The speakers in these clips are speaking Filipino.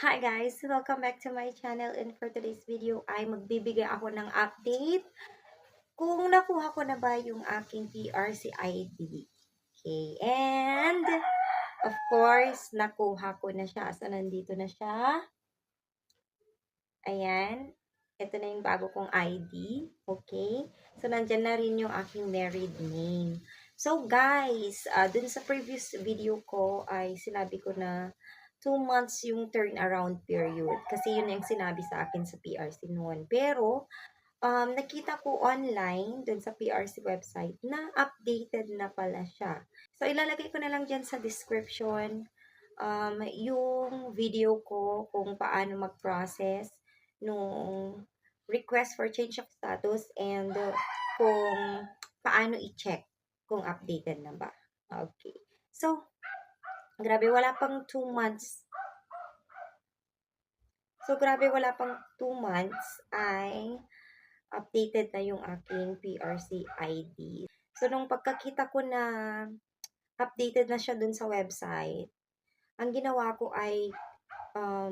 Hi guys! Welcome back to my channel, and for today's video ay magbibigay ako ng update kung nakuha ko na ba yung aking PRC ID. Okay, and of course, nakuha ko na siya. So, nandito na siya. Ayan. Ito na yung bago kong ID. Okay. So, nandyan na rin yung aking married name. So, guys, dun sa previous video ko ay sinabi ko na 2 months yung turnaround period. Kasi yun yung sinabi sa akin sa PRC noon. Pero, nakita ko online dun sa PRC website na updated na pala siya. So, ilalagay ko na lang dyan sa description yung video ko kung paano mag-process nung request for change of status and kung paano i-check kung updated na ba. Okay. So, grabe, wala pang 2 months. So, grabe, wala pang 2 months ay updated na yung aking PRC ID. So, nung pagkakita ko na updated na siya dun sa website, ang ginawa ko ay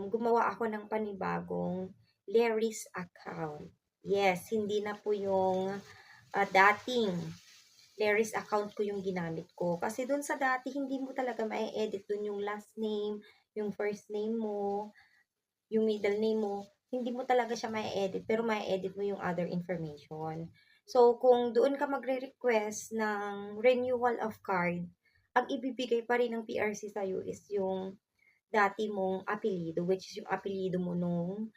gumawa ako ng panibagong Larry's account. Yes, hindi na po yung dating Larry's account ko yung ginamit ko. Kasi dun sa dati, hindi mo talaga ma-edit dun yung last name, yung first name mo, yung middle name mo. Hindi mo talaga siya ma-edit, pero ma-edit mo yung other information. So, kung doon ka magre-request ng renewal of card, ang ibibigay pa rin ng PRC sa'yo is yung dati mong apelyido, which is yung apelyido mo nung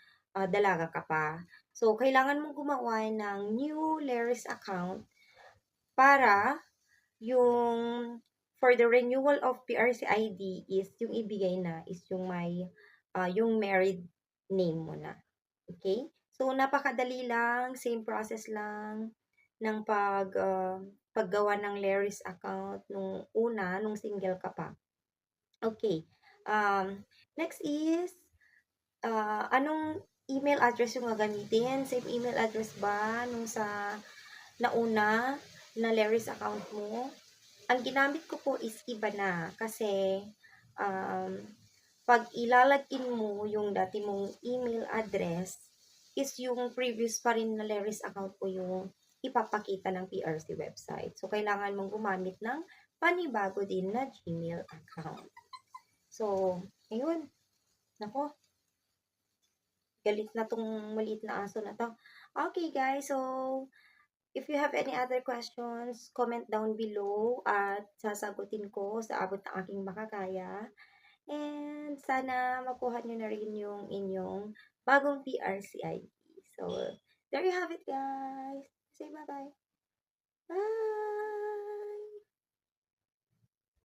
dalaga ka pa. So, kailangan mong gumawa ng new Laris account para yung for the renewal of PRC ID is yung ibigay na is yung may yung married name mo na. Okay? So, napakadali lang, same process lang ng paggawa ng Laris account nung una, nung single ka pa. Okay. Next is, anong email address yung gagamitin? Same email address ba nung sa nauna na Larry's account mo? Ang ginamit ko po is iba na kasi um, pag ilalagin mo yung dati mong email address is yung previous pa rin na Larry's account mo yung ipapakita ng PRC website. So, kailangan mong gumamit ng panibago din na Gmail account. So, ayun. Nako, galit na tong maliit na aso na to. Okay, guys. So, if you have any other questions, comment down below at sasagutin ko sa abot ng aking makakaya. And sana makuha nyo na rin yung inyong bagong PRCID. So, there you have it, guys. Say bye-bye.